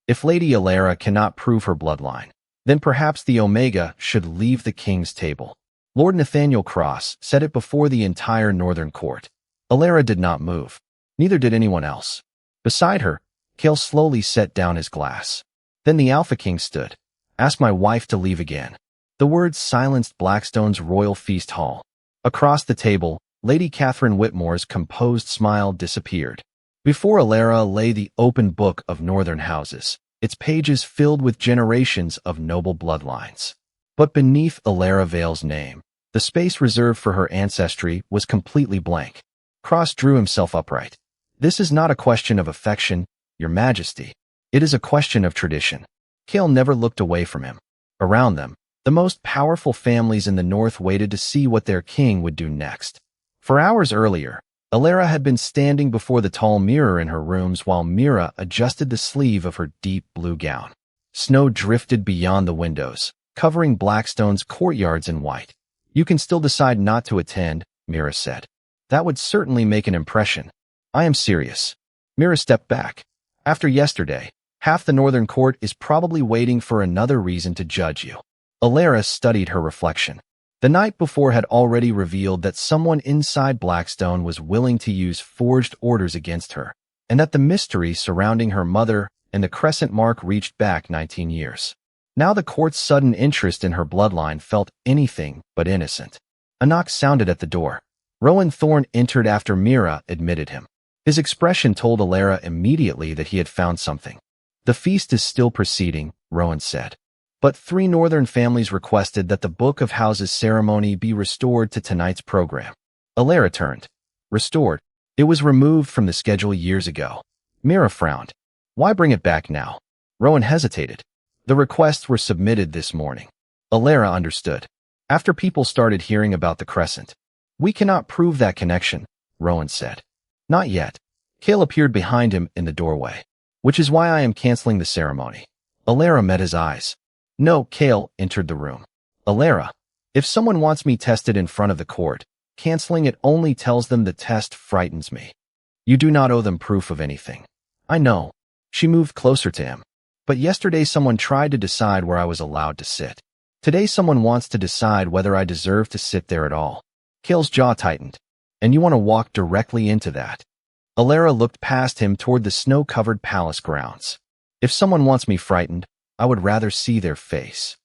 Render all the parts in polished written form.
If Lady Alara cannot prove her bloodline, then perhaps the Omega should leave the king's table. Lord Nathaniel Cross said it before the entire Northern Court. Alara did not move. Neither did anyone else. Beside her, Cale slowly set down his glass. Then the Alpha King stood. Ask my wife to leave again. The words silenced Blackstone's royal feast hall. Across the table, Lady Catherine Whitmore's composed smile disappeared. Before Alara lay the open book of Northern houses, its pages filled with generations of noble bloodlines. But beneath Alara Vale's name, the space reserved for her ancestry was completely blank. Cross drew himself upright. This is not a question of affection, Your Majesty. It is a question of tradition. Cale never looked away from him. Around them, the most powerful families in the north waited to see what their king would do next. For hours earlier, Alara had been standing before the tall mirror in her rooms while Mira adjusted the sleeve of her deep blue gown. Snow drifted beyond the windows, covering Blackstone's courtyards in white. You can still decide not to attend, Mira said. That would certainly make an impression. I am serious. Mira stepped back. After yesterday, half the Northern Court is probably waiting for another reason to judge you. Alara studied her reflection. The night before had already revealed that someone inside Blackstone was willing to use forged orders against her, and that the mystery surrounding her mother and the crescent mark reached back 19 years. Now the court's sudden interest in her bloodline felt anything but innocent. A knock sounded at the door. Rowan Thorne entered after Mira admitted him. His expression told Alara immediately that he had found something. The feast is still proceeding, Rowan said. But 3 northern families requested that the Book of Houses ceremony be restored to tonight's program. Alara turned. Restored? It was removed from the schedule years ago. Mira frowned. Why bring it back now? Rowan hesitated. The requests were submitted this morning. Alara understood. After people started hearing about the crescent. We cannot prove that connection, Rowan said. Not yet. Cale appeared behind him in the doorway. Which is why I am canceling the ceremony. Alara met his eyes. No, Cale entered the room. Alara, if someone wants me tested in front of the court, canceling it only tells them the test frightens me. You do not owe them proof of anything. I know. She moved closer to him. But yesterday someone tried to decide where I was allowed to sit. Today someone wants to decide whether I deserve to sit there at all. Cale's jaw tightened. And you want to walk directly into that. Alara looked past him toward the snow-covered palace grounds. If someone wants me frightened, I would rather see their face.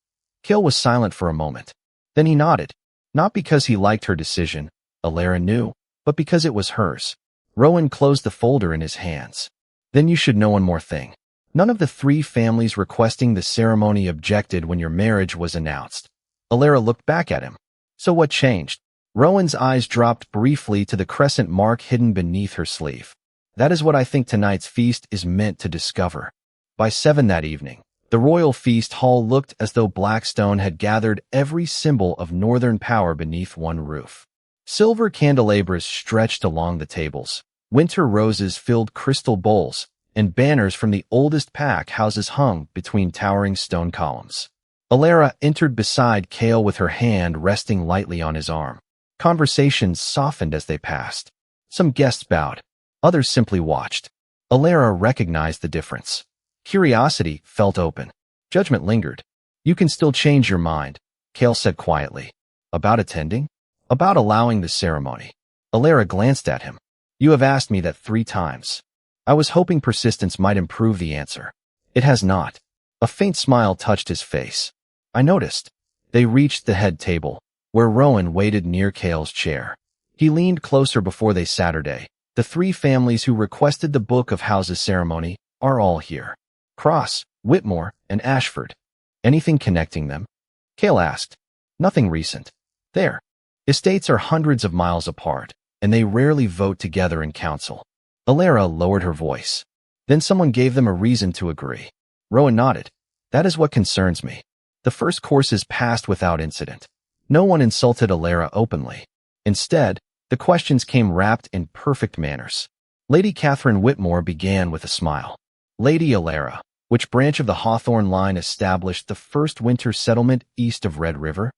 Cale was silent for a moment. Then he nodded. Not because he liked her decision, Alara knew, but because it was hers. Rowan closed the folder in his hands. Then you should know one more thing. None of the 3 families requesting the ceremony objected when your marriage was announced. Alara looked back at him. So what changed? Rowan's eyes dropped briefly to the crescent mark hidden beneath her sleeve. That is what I think tonight's feast is meant to discover. By 7 that evening, the royal feast hall looked as though Blackstone had gathered every symbol of northern power beneath one roof. Silver candelabras stretched along the tables. Winter roses filled crystal bowls, and banners from the oldest pack houses hung between towering stone columns. Alara entered beside Cale with her hand resting lightly on his arm. Conversations softened as they passed. Some guests bowed. Others simply watched. Alara recognized the difference. Curiosity felt open. Judgment lingered. You can still change your mind, Cale said quietly. About attending? About allowing the ceremony. Alara glanced at him. You have asked me that 3 times. I was hoping persistence might improve the answer. It has not. A faint smile touched his face. I noticed. They reached the head table, where Rowan waited near Cale's chair. He leaned closer before they Saturday. The 3 families who requested the Book of Houses ceremony are all here. Cross, Whitmore, and Ashford. Anything connecting them? Cale asked. Nothing recent. Their estates are hundreds of miles apart, and they rarely vote together in council. Alara lowered her voice. Then someone gave them a reason to agree. Rowan nodded. That is what concerns me. The first courses passed without incident. No one insulted Alara openly. Instead, the questions came wrapped in perfect manners. Lady Catherine Whitmore began with a smile. Lady Alara, which branch of the Hawthorne line established the first winter settlement east of Red River?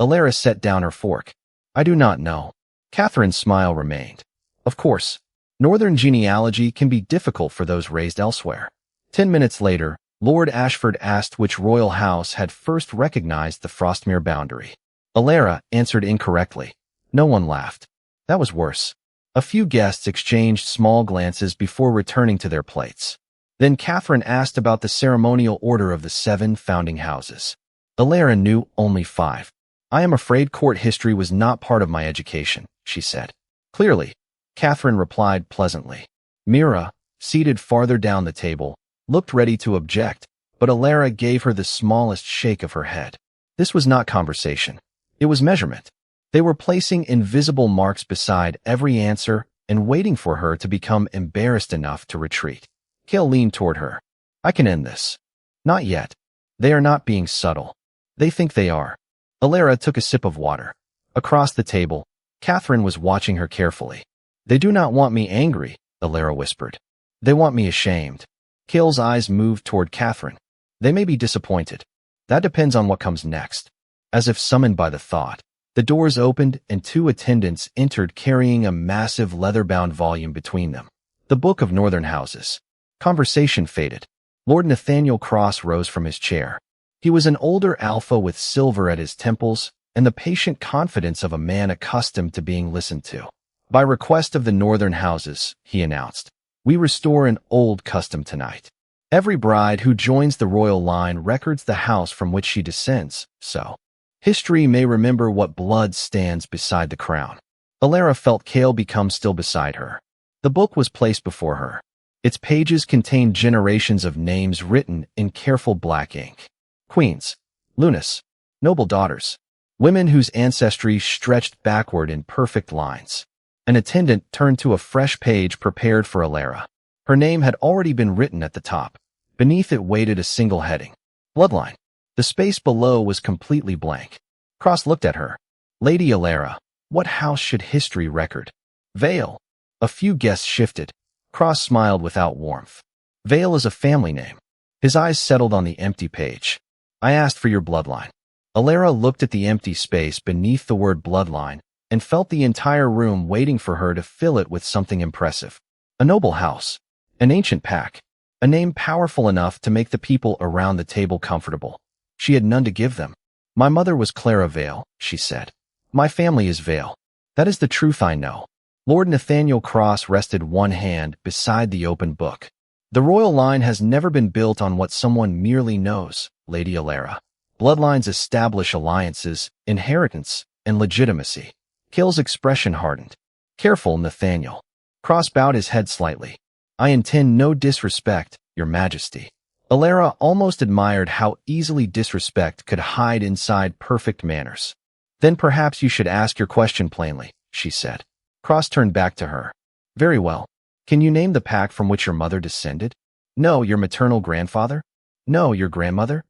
Alara set down her fork. I do not know. Catherine's smile remained. Of course, northern genealogy can be difficult for those raised elsewhere. 10 minutes later, Lord Ashford asked which royal house had first recognized the Frostmere boundary. Alara answered incorrectly. No one laughed. That was worse. A few guests exchanged small glances before returning to their plates. Then Catherine asked about the ceremonial order of the 7 founding houses. Alara knew only 5. I am afraid court history was not part of my education, she said. Clearly, Catherine replied pleasantly. Mira, seated farther down the table, looked ready to object, but Alara gave her the smallest shake of her head. This was not conversation. It was measurement. They were placing invisible marks beside every answer and waiting for her to become embarrassed enough to retreat. Kale leaned toward her. I can end this. Not yet. They are not being subtle. They think they are. Alara took a sip of water. Across the table, Catherine was watching her carefully. They do not want me angry, Alara whispered. They want me ashamed. Kale's eyes moved toward Catherine. They may be disappointed. That depends on what comes next. As if summoned by the thought, the doors opened and 2 attendants entered carrying a massive leather-bound volume between them. The Book of Northern Houses. Conversation faded. Lord Nathaniel Cross rose from his chair. He was an older alpha with silver at his temples and the patient confidence of a man accustomed to being listened to. By request of the Northern Houses, he announced, we restore an old custom tonight. Every bride who joins the royal line records the house from which she descends, so history may remember what blood stands beside the crown. Alara felt Kale become still beside her. The book was placed before her. Its pages contained generations of names written in careful black ink. Queens, Lunas, noble daughters, women whose ancestry stretched backward in perfect lines. An attendant turned to a fresh page prepared for Alara. Her name had already been written at the top. Beneath it waited a single heading. Bloodline. The space below was completely blank. Cross looked at her. Lady Alara, what house should history record? Vale. A few guests shifted. Cross smiled without warmth. Vale is a family name. His eyes settled on the empty page. I asked for your bloodline. Alara looked at the empty space beneath the word bloodline and felt the entire room waiting for her to fill it with something impressive. A noble house. An ancient pack. A name powerful enough to make the people around the table comfortable. She had none to give them. My mother was Clara Vale, she said. My family is Vale. That is the truth I know. Lord Nathaniel Cross rested one hand beside the open book. The royal line has never been built on what someone merely knows, Lady Alara. Bloodlines establish alliances, inheritance, and legitimacy. Kale's expression hardened. Careful, Nathaniel. Cross bowed his head slightly. I intend no disrespect, Your Majesty. Alara almost admired how easily disrespect could hide inside perfect manners. Then perhaps you should ask your question plainly, she said. Cross turned back to her. Very well. Can you name the pack from which your mother descended? No, your maternal grandfather? No, your grandmother?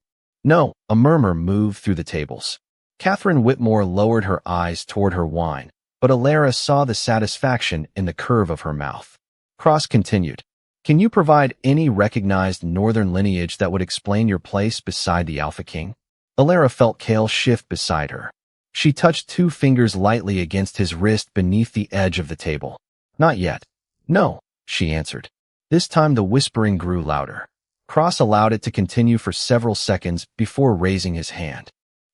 No, a murmur moved through the tables. Catherine Whitmore lowered her eyes toward her wine, but Alara saw the satisfaction in the curve of her mouth. Cross continued. Can you provide any recognized northern lineage that would explain your place beside the Alpha King? Alara felt Kale shift beside her. She touched 2 fingers lightly against his wrist beneath the edge of the table. Not yet. No, she answered. This time the whispering grew louder. Cross allowed it to continue for several seconds before raising his hand.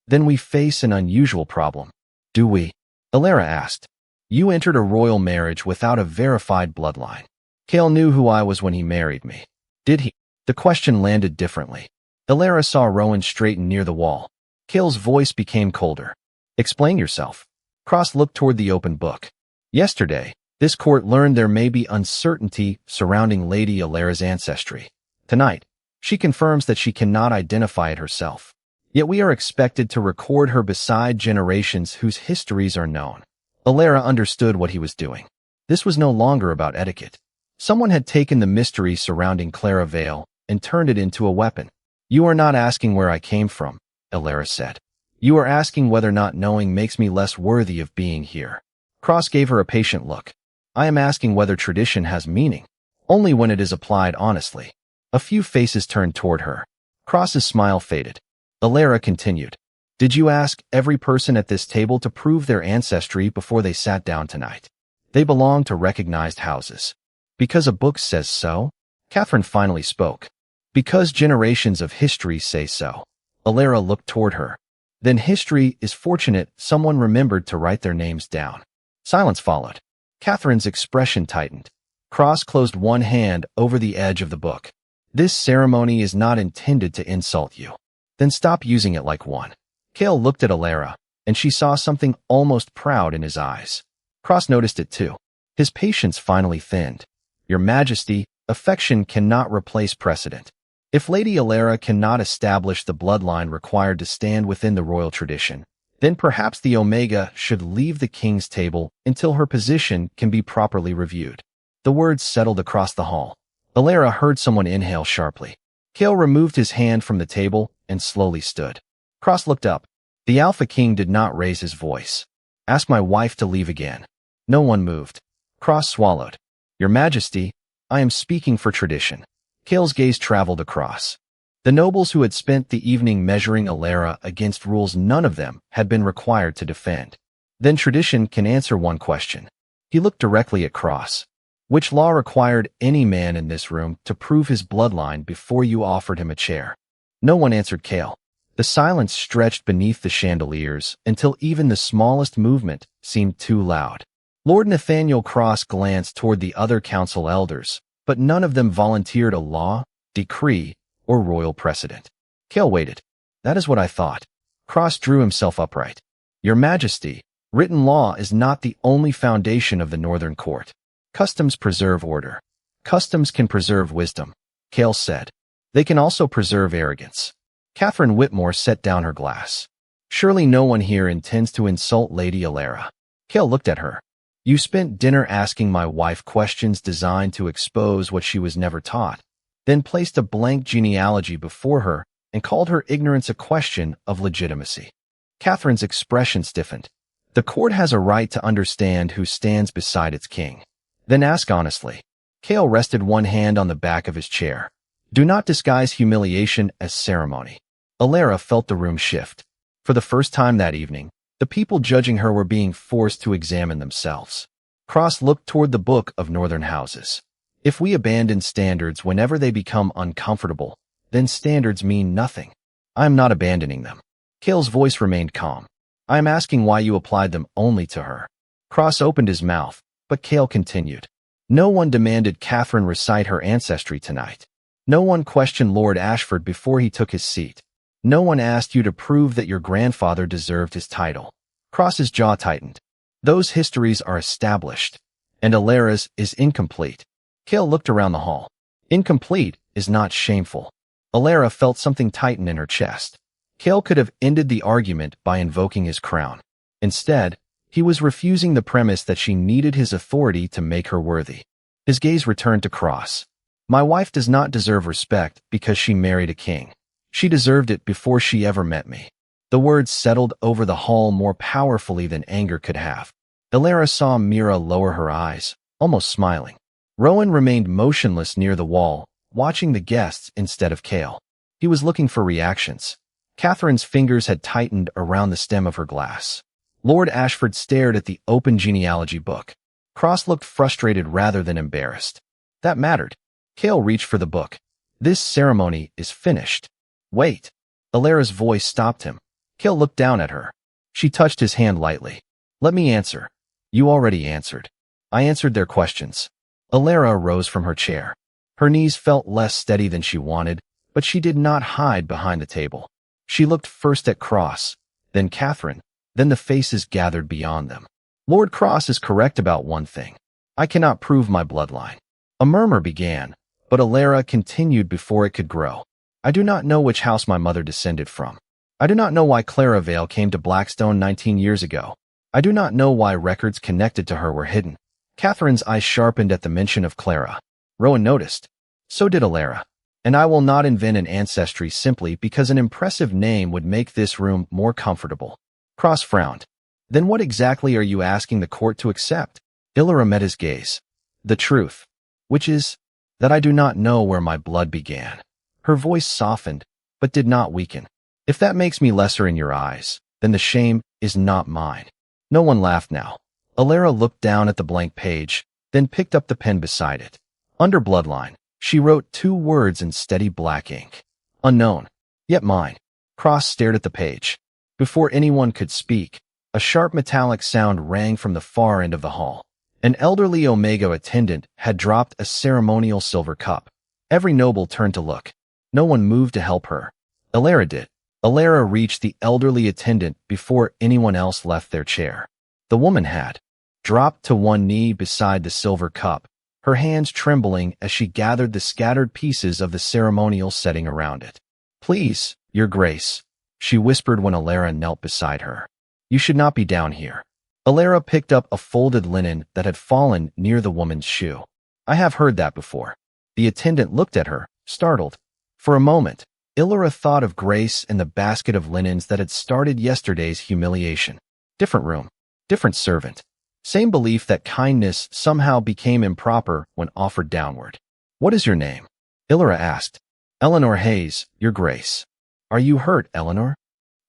Then we face an unusual problem. Do we? Alara asked. You entered a royal marriage without a verified bloodline. Kale knew who I was when he married me. Did he? The question landed differently. Alara saw Rowan straighten near the wall. Kale's voice became colder. Explain yourself. Cross looked toward the open book. Yesterday, this court learned there may be uncertainty surrounding Lady Alara's ancestry. Tonight, she confirms that she cannot identify it herself. Yet we are expected to record her beside generations whose histories are known. Alara understood what he was doing. This was no longer about etiquette. Someone had taken the mystery surrounding Clara Vale and turned it into a weapon. You are not asking where I came from, Alara said. You are asking whether not knowing makes me less worthy of being here. Cross gave her a patient look. I am asking whether tradition has meaning, only when it is applied honestly. A few faces turned toward her. Cross's smile faded. Alara continued. Did you ask every person at this table to prove their ancestry before they sat down tonight? They belong to recognized houses. Because a book says so? Catherine finally spoke. Because generations of history say so. Alara looked toward her. Then history is fortunate someone remembered to write their names down. Silence followed. Catherine's expression tightened. Cross closed one hand over the edge of the book. This ceremony is not intended to insult you. Then stop using it like one. Cale looked at Alara, and she saw something almost proud in his eyes. Cross noticed it too. His patience finally thinned. Your Majesty, affection cannot replace precedent. If Lady Alara cannot establish the bloodline required to stand within the royal tradition, then perhaps the Omega should leave the king's table until her position can be properly reviewed. The words settled across the hall. Alara heard someone inhale sharply. Cale removed his hand from the table and slowly stood. Cross looked up. The Alpha King did not raise his voice. Ask my wife to leave again. No one moved. Cross swallowed. Your Majesty, I am speaking for tradition. Cale's gaze traveled across. The nobles who had spent the evening measuring Alara against rules none of them had been required to defend. Then tradition can answer one question. He looked directly at Cross. Which law required any man in this room to prove his bloodline before you offered him a chair? No one answered Cale. The silence stretched beneath the chandeliers until even the smallest movement seemed too loud. Lord Nathaniel Cross glanced toward the other council elders, but none of them volunteered a law, decree, or royal precedent. Cale waited. That is what I thought. Cross drew himself upright. Your Majesty, written law is not the only foundation of the Northern Court. Customs preserve order. Customs can preserve wisdom, Cale said. They can also preserve arrogance. Catherine Whitmore set down her glass. Surely no one here intends to insult Lady Alara. Cale looked at her. You spent dinner asking my wife questions designed to expose what she was never taught, then placed a blank genealogy before her and called her ignorance a question of legitimacy. Catherine's expression stiffened. The court has a right to understand who stands beside its king. Then ask honestly. Cale rested one hand on the back of his chair. Do not disguise humiliation as ceremony. Alara felt the room shift. For the first time that evening, the people judging her were being forced to examine themselves. Cross looked toward the Book of Northern Houses. If we abandon standards whenever they become uncomfortable, then standards mean nothing. I am not abandoning them. Cale's voice remained calm. I am asking why you applied them only to her. Cross opened his mouth, but Cale continued. No one demanded Catherine recite her ancestry tonight. No one questioned Lord Ashford before he took his seat. No one asked you to prove that your grandfather deserved his title. Cross's jaw tightened. Those histories are established, and Alara's is incomplete. Cale looked around the hall. Incomplete is not shameful. Alara felt something tighten in her chest. Cale could have ended the argument by invoking his crown. Instead, he was refusing the premise that she needed his authority to make her worthy. His gaze returned to Cross. My wife does not deserve respect because she married a king. She deserved it before she ever met me. The words settled over the hall more powerfully than anger could have. Alara saw Mira lower her eyes, almost smiling. Rowan remained motionless near the wall, watching the guests instead of Cale. He was looking for reactions. Catherine's fingers had tightened around the stem of her glass. Lord Ashford stared at the open genealogy book. Cross looked frustrated rather than embarrassed. That mattered. Cale reached for the book. This ceremony is finished. Wait. Alara's voice stopped him. Cale looked down at her. She touched his hand lightly. Let me answer. You already answered. I answered their questions. Alara rose from her chair. Her knees felt less steady than she wanted, but she did not hide behind the table. She looked first at Cross, then Catherine, then the faces gathered beyond them. Lord Cross is correct about one thing. I cannot prove my bloodline. A murmur began, but Alara continued before it could grow. I do not know which house my mother descended from. I do not know why Clara Vale came to Blackstone 19 years ago. I do not know why records connected to her were hidden. Catherine's eyes sharpened at the mention of Clara. Rowan noticed. So did Alara. And I will not invent an ancestry simply because an impressive name would make this room more comfortable. Cross frowned. Then what exactly are you asking the court to accept? Alara met his gaze. The truth. Which is that I do not know where my blood began. Her voice softened, but did not weaken. If that makes me lesser in your eyes, then the shame is not mine. No one laughed now. Alara looked down at the blank page, then picked up the pen beside it. Under bloodline, She wrote 2 words in steady black ink. Unknown. Yet mine. Cross stared at the page. Before anyone could speak, a sharp metallic sound rang from the far end of the hall. An elderly Omega attendant had dropped a ceremonial silver cup. Every noble turned to look. No one moved to help her. Alara did. Alara reached the elderly attendant before anyone else left their chair. The woman had dropped to one knee beside the silver cup, her hands trembling as she gathered the scattered pieces of the ceremonial setting around it. "Please, Your Grace," she whispered when Alara knelt beside her. "You should not be down here." Alara picked up a folded linen that had fallen near the woman's shoe. "I have heard that before." The attendant looked at her, startled. For a moment, Alara thought of Grace and the basket of linens that had started yesterday's humiliation. Different room, different servant. Same belief that kindness somehow became improper when offered downward. "What is your name?" Alara asked. "Eleanor Hayes, Your Grace." "Are you hurt, Eleanor?"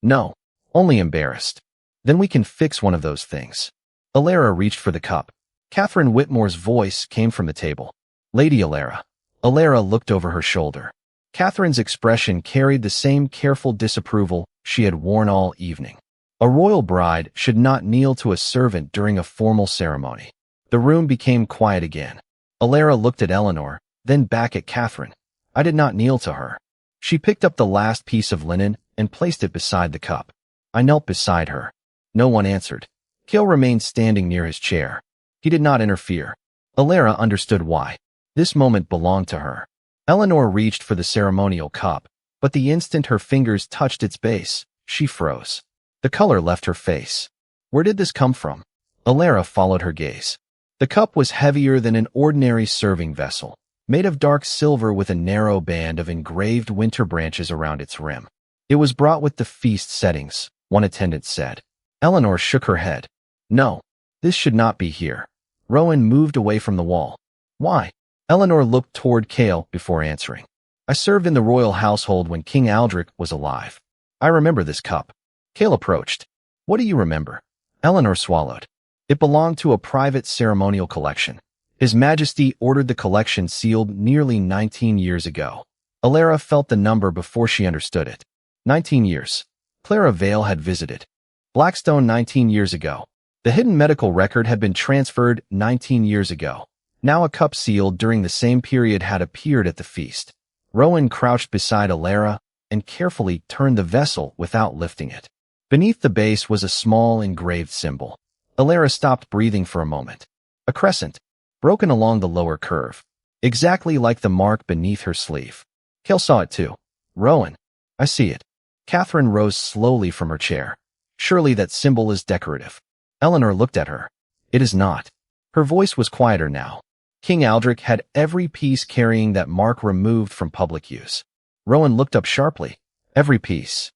"No, only embarrassed." "Then we can fix one of those things." Alara reached for the cup. Catherine Whitmore's voice came from the table. "Lady Alara." Alara looked over her shoulder. Catherine's expression carried the same careful disapproval she had worn all evening. A royal bride should not kneel to a servant during a formal ceremony. The room became quiet again. Alara looked at Eleanor, then back at Catherine. "I did not kneel to her." She picked up the last piece of linen and placed it beside the cup. "I knelt beside her." No one answered. Kale remained standing near his chair. He did not interfere. Alara understood why. This moment belonged to her. Eleanor reached for the ceremonial cup, but the instant her fingers touched its base, she froze. The color left her face. Where did this come from? Alara followed her gaze. The cup was heavier than an ordinary serving vessel, made of dark silver with a narrow band of engraved winter branches around its rim. "It was brought with the feast settings," one attendant said. Eleanor shook her head. "No, this should not be here." Rowan moved away from the wall. "Why?" Eleanor looked toward Kale before answering. "I served in the royal household when King Aldrich was alive. I remember this cup." Kale approached. "What do you remember?" Eleanor swallowed. "It belonged to a private ceremonial collection. His Majesty ordered the collection sealed nearly 19 years ago." Alara felt the number before she understood it. 19 years. Clara Vale had visited Blackstone 19 years ago. The hidden medical record had been transferred 19 years ago. Now a cup sealed during the same period had appeared at the feast. Rowan crouched beside Alara and carefully turned the vessel without lifting it. Beneath the base was a small engraved symbol. Alara stopped breathing for a moment. A crescent, broken along the lower curve, exactly like the mark beneath her sleeve. Kale saw it too. "Rowan, I see it." Catherine rose slowly from her chair. "Surely that symbol is decorative." Eleanor looked at her. "It is not." Her voice was quieter now. King Aldrich had every piece carrying that mark removed from public use. Rowan looked up sharply. "Every piece?"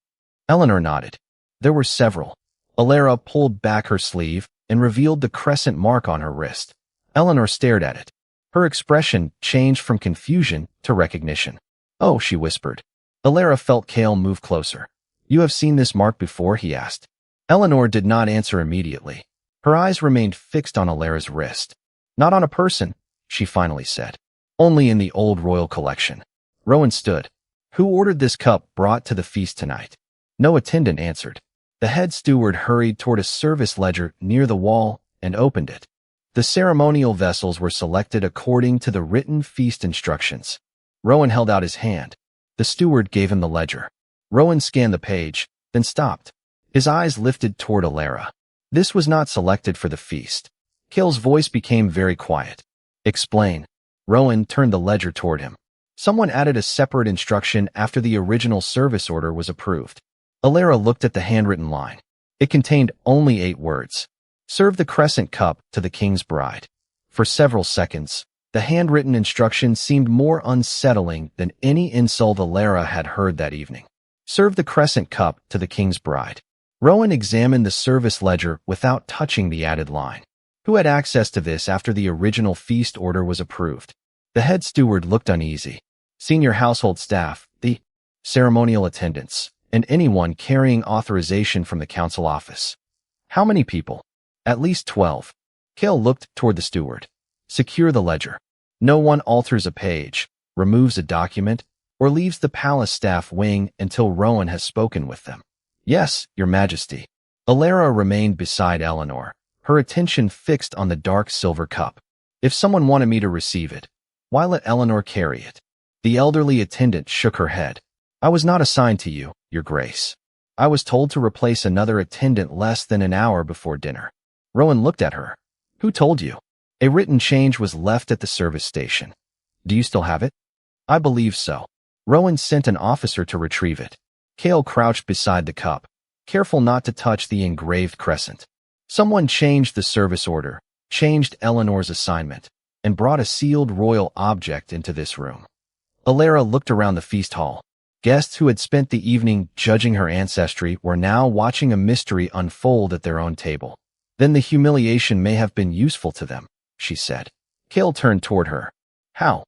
Eleanor nodded. "There were several." Alara pulled back her sleeve and revealed the crescent mark on her wrist. Eleanor stared at it. Her expression changed from confusion to recognition. "Oh," she whispered. Alara felt Kale move closer. "You have seen this mark before?" he asked. Eleanor did not answer immediately. Her eyes remained fixed on Alara's wrist. "Not on a person," she finally said. "Only in the old royal collection." Rowan stood. "Who ordered this cup brought to the feast tonight?" No attendant answered. The head steward hurried toward a service ledger near the wall and opened it. The ceremonial vessels were selected according to the written feast instructions. Rowan held out his hand. The steward gave him the ledger. Rowan scanned the page, then stopped. His eyes lifted toward Alara. This was not selected for the feast. Kale's voice became very quiet. "Explain." Rowan turned the ledger toward him. "Someone added a separate instruction after the original service order was approved." Alara looked at the handwritten line. It contained only 8 words. "Serve the crescent cup to the king's bride." For several seconds, the handwritten instruction seemed more unsettling than any insult Alara had heard that evening. "Serve the crescent cup to the king's bride." Rowan examined the service ledger without touching the added line. Who had access to this after the original feast order was approved? The head steward looked uneasy. Senior household staff, the ceremonial attendants, and anyone carrying authorization from the council office. How many people? At least 12. Kale looked toward the steward. "Secure the ledger. No one alters a page, removes a document, or leaves the palace staff wing until Rowan has spoken with them. Yes, Your Majesty. Alara remained beside Eleanor, her attention fixed on the dark silver cup. If someone wanted me to receive it, why let Eleanor carry it? The elderly attendant shook her head. I was not assigned to you, Your Grace. I was told to replace another attendant less than an hour before dinner. Rowan looked at her. Who told you? A written change was left at the service station. Do you still have it? I believe so. Rowan sent an officer to retrieve it. Cale crouched beside the cup, careful not to touch the engraved crescent. Someone changed the service order, changed Eleanor's assignment, and brought a sealed royal object into this room. Alara looked around the feast hall. Guests who had spent the evening judging her ancestry were now watching a mystery unfold at their own table. Then the humiliation may have been useful to them, she said. Cale turned toward her. How?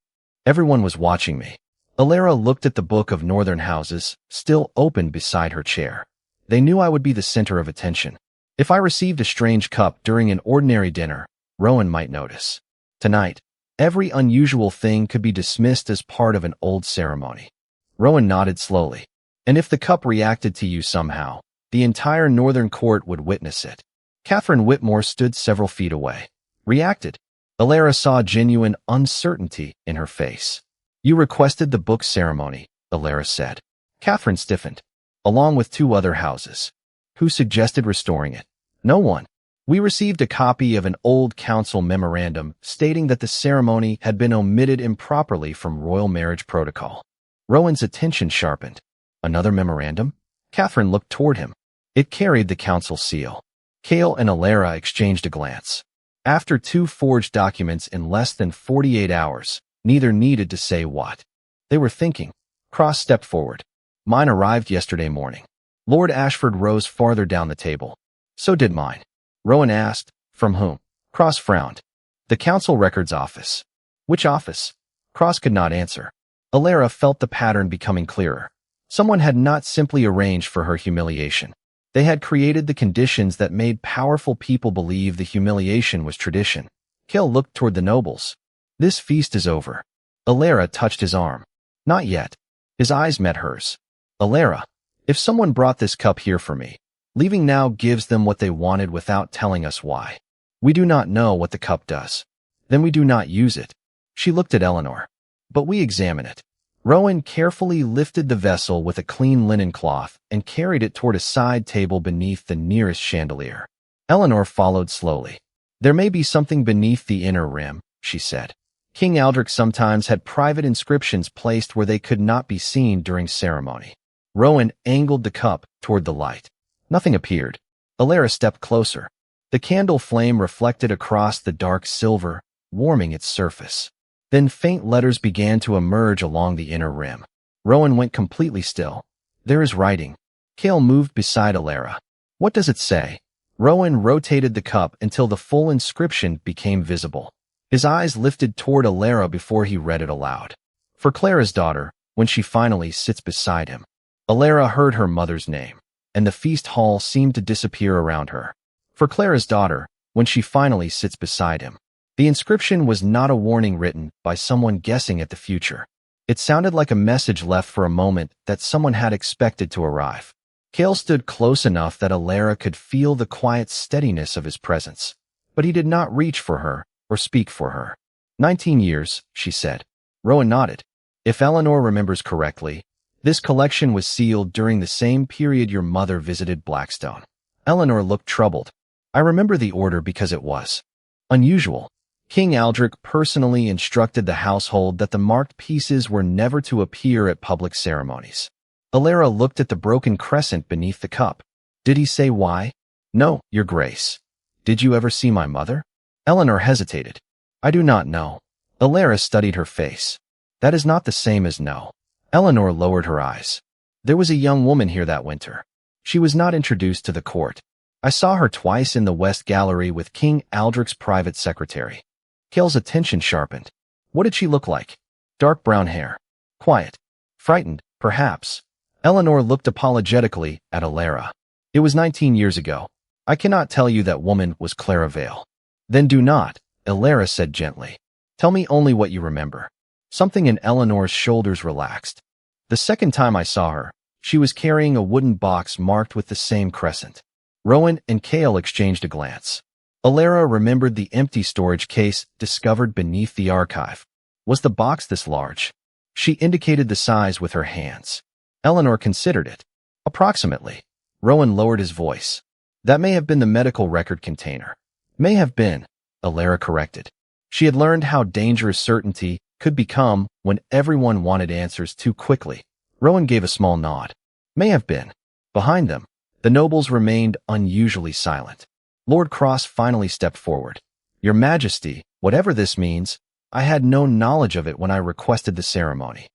Everyone was watching me. Alara looked at the Book of Northern Houses, still open beside her chair. They knew I would be the center of attention. If I received a strange cup during an ordinary dinner, Rowan might notice. Tonight, every unusual thing could be dismissed as part of an old ceremony. Rowan nodded slowly. And if the cup reacted to you somehow, the entire Northern Court would witness it. Catherine Whitmore stood several feet away. Reacted. Alara saw genuine uncertainty in her face. You requested the book ceremony, Alara said. Catherine stiffened. Along with 2 other houses. Who suggested restoring it? No one. We received a copy of an old council memorandum stating that the ceremony had been omitted improperly from royal marriage protocol. Rowan's attention sharpened. Another memorandum? Catherine looked toward him. It carried the council seal. Cale and Alara exchanged a glance. After 2 forged documents in less than 48 hours, neither needed to say what. They were thinking. Cross stepped forward. Mine arrived yesterday morning. Lord Ashford rose farther down the table. So did mine. Rowan asked, from whom? Cross frowned. The council records office. Which office? Cross could not answer. Alara felt the pattern becoming clearer. Someone had not simply arranged for her humiliation. They had created the conditions that made powerful people believe the humiliation was tradition. Cale looked toward the nobles. This feast is over. Alara touched his arm. Not yet. His eyes met hers. Alara, if someone brought this cup here for me, leaving now gives them what they wanted without telling us why. We do not know what the cup does. Then we do not use it. She looked at Eleanor. But we examine it. Rowan carefully lifted the vessel with a clean linen cloth and carried it toward a side table beneath the nearest chandelier. Eleanor followed slowly. There may be something beneath the inner rim, she said. King Aldrich sometimes had private inscriptions placed where they could not be seen during ceremony. Rowan angled the cup toward the light. Nothing appeared. Alara stepped closer. The candle flame reflected across the dark silver, warming its surface. Then faint letters began to emerge along the inner rim. Rowan went completely still. There is writing. Cale moved beside Alara. What does it say? Rowan rotated the cup until the full inscription became visible. His eyes lifted toward Alara before he read it aloud. For Clara's daughter, when she finally sits beside him. Alara heard her mother's name, and the feast hall seemed to disappear around her. For Clara's daughter, when she finally sits beside him. The inscription was not a warning written by someone guessing at the future. It sounded like a message left for a moment that someone had expected to arrive. Cale stood close enough that Alara could feel the quiet steadiness of his presence, but he did not reach for her or speak for her. 19 years, she said. Rowan nodded. If Eleanor remembers correctly, this collection was sealed during the same period your mother visited Blackstone. Eleanor looked troubled. I remember the order because it was unusual. King Aldrich personally instructed the household that the marked pieces were never to appear at public ceremonies. Alara looked at the broken crescent beneath the cup. Did he say why? No, Your Grace. Did you ever see my mother? Eleanor hesitated. I do not know. Alara studied her face. That is not the same as no. Eleanor lowered her eyes. There was a young woman here that winter. She was not introduced to the court. I saw her twice in the West Gallery with King Aldrich's private secretary. Cale's attention sharpened. What did she look like? Dark brown hair. Quiet. Frightened, perhaps. Eleanor looked apologetically at Alara. It was 19 years ago. I cannot tell you that woman was Clara Vale. Then do not, Alara said gently. Tell me only what you remember. Something in Eleanor's shoulders relaxed. The second time I saw her, she was carrying a wooden box marked with the same crescent. Rowan and Cale exchanged a glance. Alara remembered the empty storage case discovered beneath the archive. Was the box this large? She indicated the size with her hands. Eleanor considered it. Approximately. Rowan lowered his voice. That may have been the medical record container. May have been, Alara corrected. She had learned how dangerous certainty could become when everyone wanted answers too quickly. Rowan gave a small nod. May have been. Behind them, the nobles remained unusually silent. Lord Cross finally stepped forward. Your Majesty, whatever this means, I had no knowledge of it when I requested the ceremony.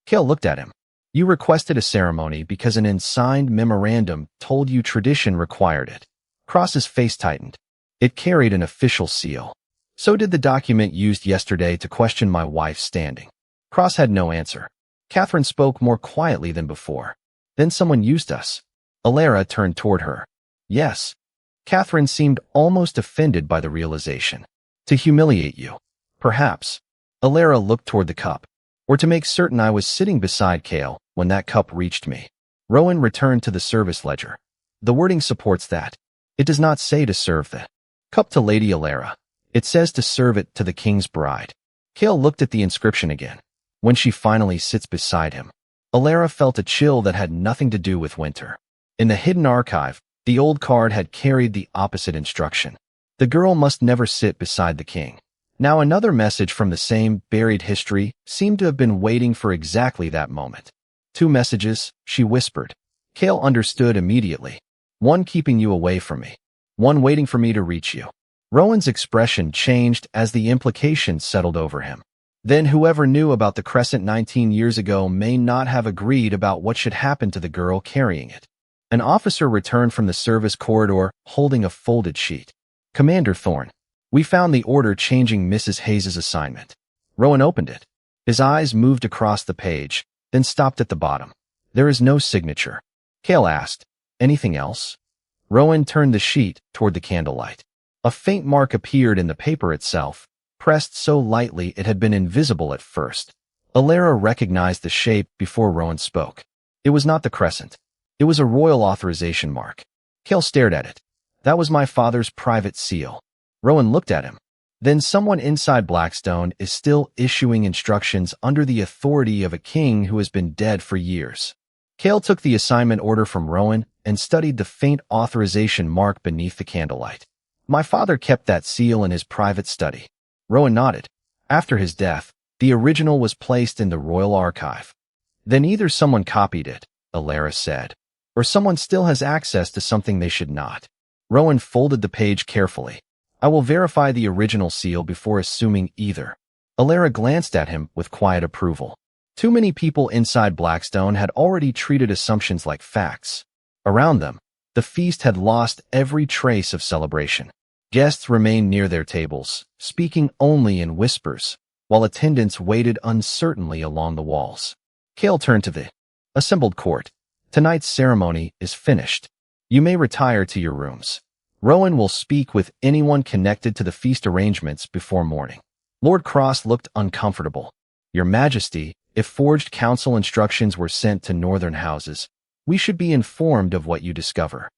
Cale looked at him. You requested a ceremony because an unsigned memorandum told you tradition required it. Cross's face tightened. It carried an official seal. So did the document used yesterday to question my wife's standing. Cross had no answer. Catherine spoke more quietly than before. Then someone used us. Alara turned toward her. Yes. Catherine seemed almost offended by the realization. To humiliate you. Perhaps. Alara looked toward the cup. Or to make certain I was sitting beside Cale when that cup reached me. Rowan returned to the service ledger. The wording supports that. It does not say to serve the cup to Lady Alara. It says to serve it to the king's bride. Cale looked at the inscription again. When she finally sits beside him. Alara felt a chill that had nothing to do with winter. In the hidden archive, the old card had carried the opposite instruction. The girl must never sit beside the king. Now another message from the same buried history seemed to have been waiting for exactly that moment. 2 messages, she whispered. Cale understood immediately. 1 keeping you away from me. 1 waiting for me to reach you. Rowan's expression changed as the implication settled over him. Then whoever knew about the crescent 19 years ago may not have agreed about what should happen to the girl carrying it. An officer returned from the service corridor holding a folded sheet. Commander Thorne. We found the order changing Mrs. Hayes' assignment. Rowan opened it. His eyes moved across the page, then stopped at the bottom. There is no signature. Cale asked, anything else? Rowan turned the sheet toward the candlelight. A faint mark appeared in the paper itself, pressed so lightly it had been invisible at first. Alara recognized the shape before Rowan spoke. It was not the crescent. It was a royal authorization mark. Cale stared at it. That was my father's private seal. Rowan looked at him. Then someone inside Blackstone is still issuing instructions under the authority of a king who has been dead for years. Cale took the assignment order from Rowan and studied the faint authorization mark beneath the candlelight. My father kept that seal in his private study. Rowan nodded. After his death, the original was placed in the royal archive. Then either someone copied it, Alara said, or someone still has access to something they should not. Rowan folded the page carefully. I will verify the original seal before assuming either. Alara glanced at him with quiet approval. Too many people inside Blackstone had already treated assumptions like facts. Around them, the feast had lost every trace of celebration. Guests remained near their tables, speaking only in whispers, while attendants waited uncertainly along the walls. Cale turned to the assembled court. Tonight's ceremony is finished. You may retire to your rooms. Rowan will speak with anyone connected to the feast arrangements before morning. Lord Cross looked uncomfortable. Your Majesty, if forged council instructions were sent to northern houses, we should be informed of what you discover.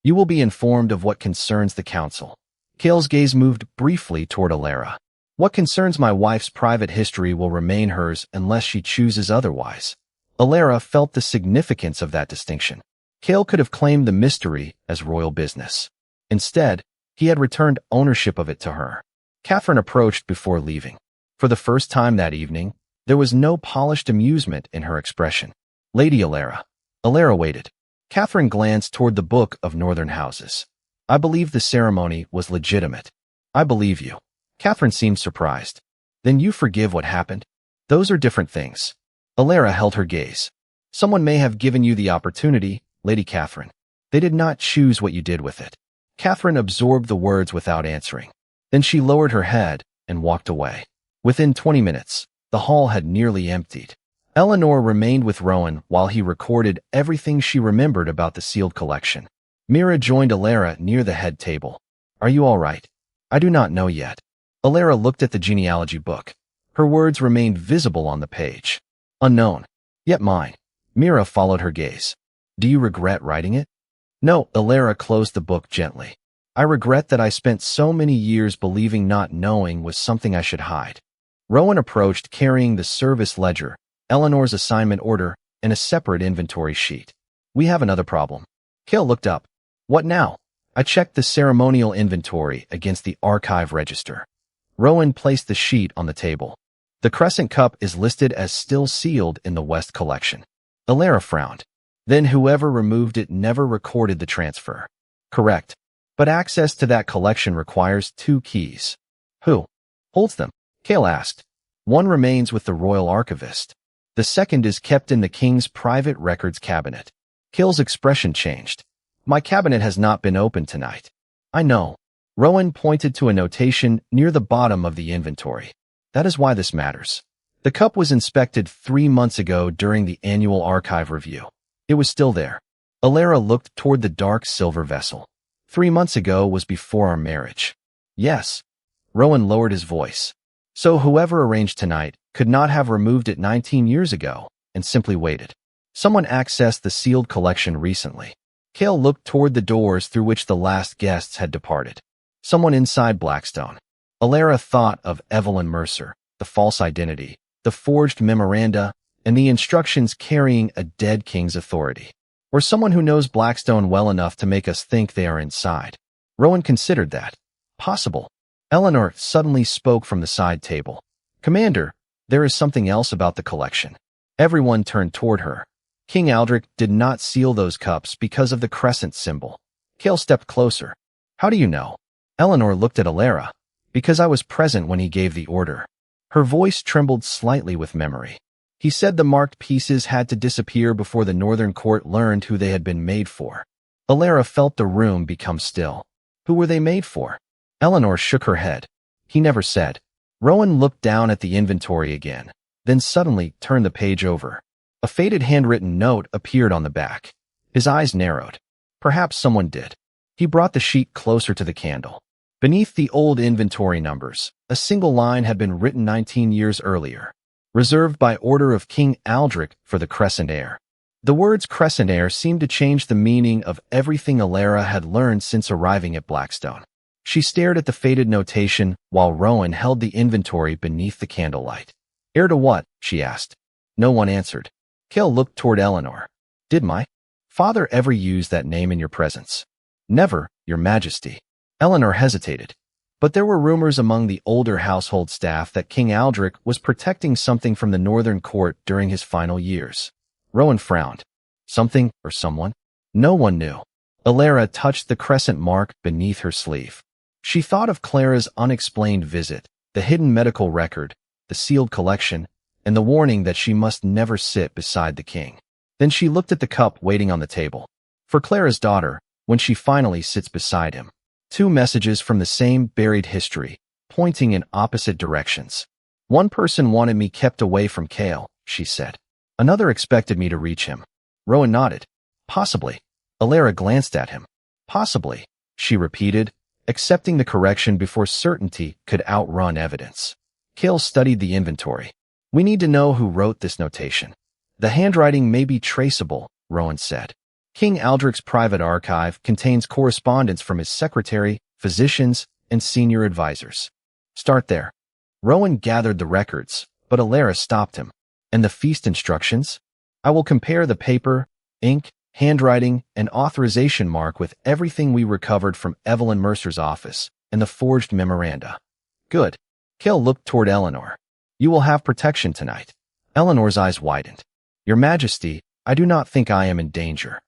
You will be informed of what concerns the council. Cale's gaze moved briefly toward Alara. What concerns my wife's private history will remain hers unless she chooses otherwise. Alara felt the significance of that distinction. Cale could have claimed the mystery as royal business. Instead, he had returned ownership of it to her. Catherine approached before leaving. For the first time that evening, there was no polished amusement in her expression. Lady Alara. Alara waited. Catherine glanced toward the Book of Northern Houses. I believe the ceremony was legitimate. I believe you. Catherine seemed surprised. Then you forgive what happened? Those are different things. Alara held her gaze. Someone may have given you the opportunity, Lady Catherine. They did not choose what you did with it. Catherine absorbed the words without answering. Then she lowered her head and walked away. Within 20 minutes, the hall had nearly emptied. Eleanor remained with Rowan while he recorded everything she remembered about the sealed collection. Mira joined Alara near the head table. Are you all right? I do not know yet. Alara looked at the genealogy book. Her words remained visible on the page. Unknown. Yet mine. Mira followed her gaze. Do you regret writing it? No, Alara closed the book gently. I regret that I spent so many years believing not knowing was something I should hide. Rowan approached carrying the service ledger, Eleanor's assignment order, and a separate inventory sheet. We have another problem. Kale looked up. What now? I checked the ceremonial inventory against the archive register. Rowan placed the sheet on the table. The crescent cup is listed as still sealed in the West collection. Alara frowned. Then whoever removed it never recorded the transfer. Correct. But access to that collection requires 2 keys. Who holds them? Kale asked. One remains with the royal archivist. The second is kept in the king's private records cabinet. Kale's expression changed. My cabinet has not been opened tonight. I know. Rowan pointed to a notation near the bottom of the inventory. That is why this matters. The cup was inspected 3 months ago during the annual archive review. It was still there. Alara looked toward the dark silver vessel. 3 months ago was before our marriage. Yes. Rowan lowered his voice. So whoever arranged tonight could not have removed it 19 years ago and simply waited. Someone accessed the sealed collection recently. Kale looked toward the doors through which the last guests had departed. Someone inside Blackstone. Alara thought of Evelyn Mercer, the false identity, the forged memoranda, and the instructions carrying a dead king's authority. Or someone who knows Blackstone well enough to make us think they are inside. Rowan considered that. Possible. Eleanor suddenly spoke from the side table. Commander, there is something else about the collection. Everyone turned toward her. King Aldrich did not seal those cups because of the crescent symbol. Kale stepped closer. How do you know? Eleanor looked at Alara. Because I was present when he gave the order. Her voice trembled slightly with memory. He said the marked pieces had to disappear before the Northern Court learned who they had been made for. Alara felt the room become still. Who were they made for? Eleanor shook her head. He never said. Rowan looked down at the inventory again, then suddenly turned the page over. A faded handwritten note appeared on the back. His eyes narrowed. Perhaps someone did. He brought the sheet closer to the candle. Beneath the old inventory numbers, a single line had been written 19 years earlier. Reserved by order of King Aldrich for the crescent heir. The words crescent heir seemed to change the meaning of everything Alara had learned since arriving at Blackstone. She stared at the faded notation while Rowan held the inventory beneath the candlelight. Heir to what? She asked. No one answered. Kale looked toward Eleanor. Did my father ever use that name in your presence? Never, Your Majesty. Eleanor hesitated. But there were rumors among the older household staff that King Aldrich was protecting something from the Northern Court during his final years. Rowan frowned. Something or someone? No one knew. Alara touched the crescent mark beneath her sleeve. She thought of Clara's unexplained visit, the hidden medical record, the sealed collection, and the warning that she must never sit beside the king. Then she looked at the cup waiting on the table. For Clara's daughter, when she finally sits beside him. 2 messages from the same buried history, pointing in opposite directions. One person wanted me kept away from Kale, she said. Another expected me to reach him. Rowan nodded. Possibly. Alara glanced at him. Possibly, she repeated, accepting the correction before certainty could outrun evidence. Kale studied the inventory. We need to know who wrote this notation. The handwriting may be traceable, Rowan said. King Aldrich's private archive contains correspondence from his secretary, physicians, and senior advisors. Start there. Rowan gathered the records, but Alara stopped him. And the feast instructions? I will compare the paper, ink, handwriting, and authorization mark with everything we recovered from Evelyn Mercer's office and the forged memoranda. Good. Kale looked toward Eleanor. You will have protection tonight. Eleanor's eyes widened. Your Majesty, I do not think I am in danger.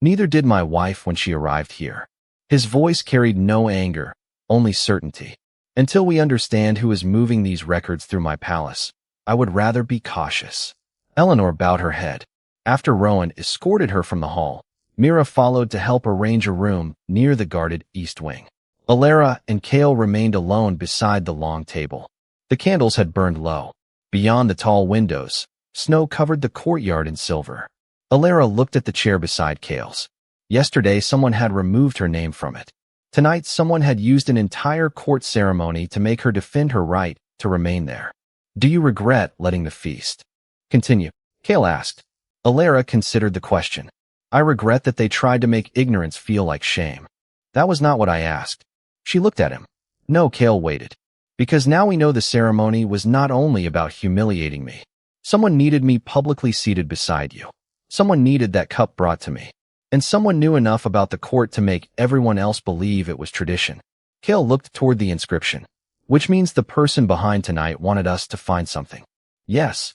Neither did my wife when she arrived here. His voice carried no anger, only certainty. Until we understand who is moving these records through my palace, I would rather be cautious. Eleanor bowed her head. After Rowan escorted her from the hall, Mira followed to help arrange a room near the guarded east wing. Alara and Kale remained alone beside the long table. The candles had burned low. Beyond the tall windows, snow covered the courtyard in silver. Alara looked at the chair beside Kale's. Yesterday, someone had removed her name from it. Tonight, someone had used an entire court ceremony to make her defend her right to remain there. Do you regret letting the feast continue? Cale asked. Alara considered the question. I regret that they tried to make ignorance feel like shame. That was not what I asked. She looked at him. No, Cale waited. Because now we know the ceremony was not only about humiliating me. Someone needed me publicly seated beside you. Someone needed that cup brought to me. And someone knew enough about the court to make everyone else believe it was tradition. Cale looked toward the inscription. Which means the person behind tonight wanted us to find something. Yes.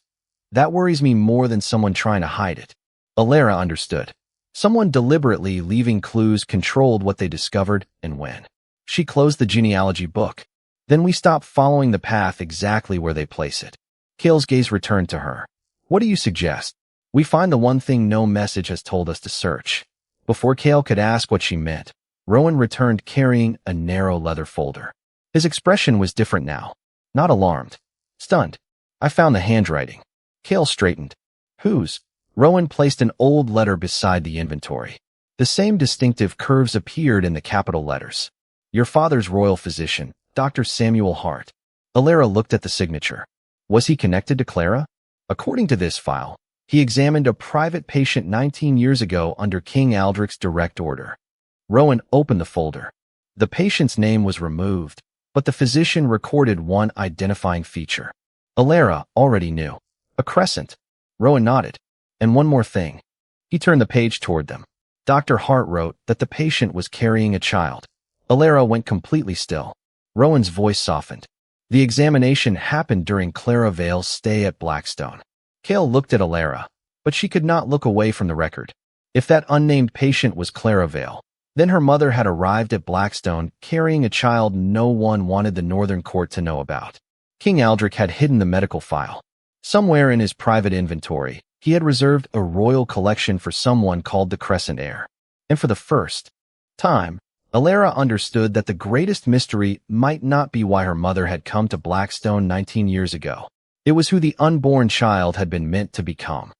That worries me more than someone trying to hide it. Alara understood. Someone deliberately leaving clues controlled what they discovered and when. She closed the genealogy book. Then we stop following the path exactly where they place it. Cale's gaze returned to her. What do you suggest? We find the one thing no message has told us to search. Before Cale could ask what she meant, Rowan returned carrying a narrow leather folder. His expression was different now. Not alarmed. Stunned. I found the handwriting. Cale straightened. Whose? Rowan placed an old letter beside the inventory. The same distinctive curves appeared in the capital letters. Your father's royal physician, Dr. Samuel Hart. Alara looked at the signature. Was he connected to Clara? According to this file, he examined a private patient 19 years ago under King Aldrich's direct order. Rowan opened the folder. The patient's name was removed, but the physician recorded one identifying feature. Alara already knew. A crescent. Rowan nodded. And one more thing. He turned the page toward them. Dr. Hart wrote that the patient was carrying a child. Alara went completely still. Rowan's voice softened. The examination happened during Clara Vale's stay at Blackstone. Cale looked at Alara, but she could not look away from the record. If that unnamed patient was Clara Vale, then her mother had arrived at Blackstone carrying a child no one wanted the Northern Court to know about. King Aldrich had hidden the medical file. Somewhere in his private inventory, he had reserved a royal collection for someone called the Crescent heir. And for the first time, Alara understood that the greatest mystery might not be why her mother had come to Blackstone 19 years ago. It was who the unborn child had been meant to become.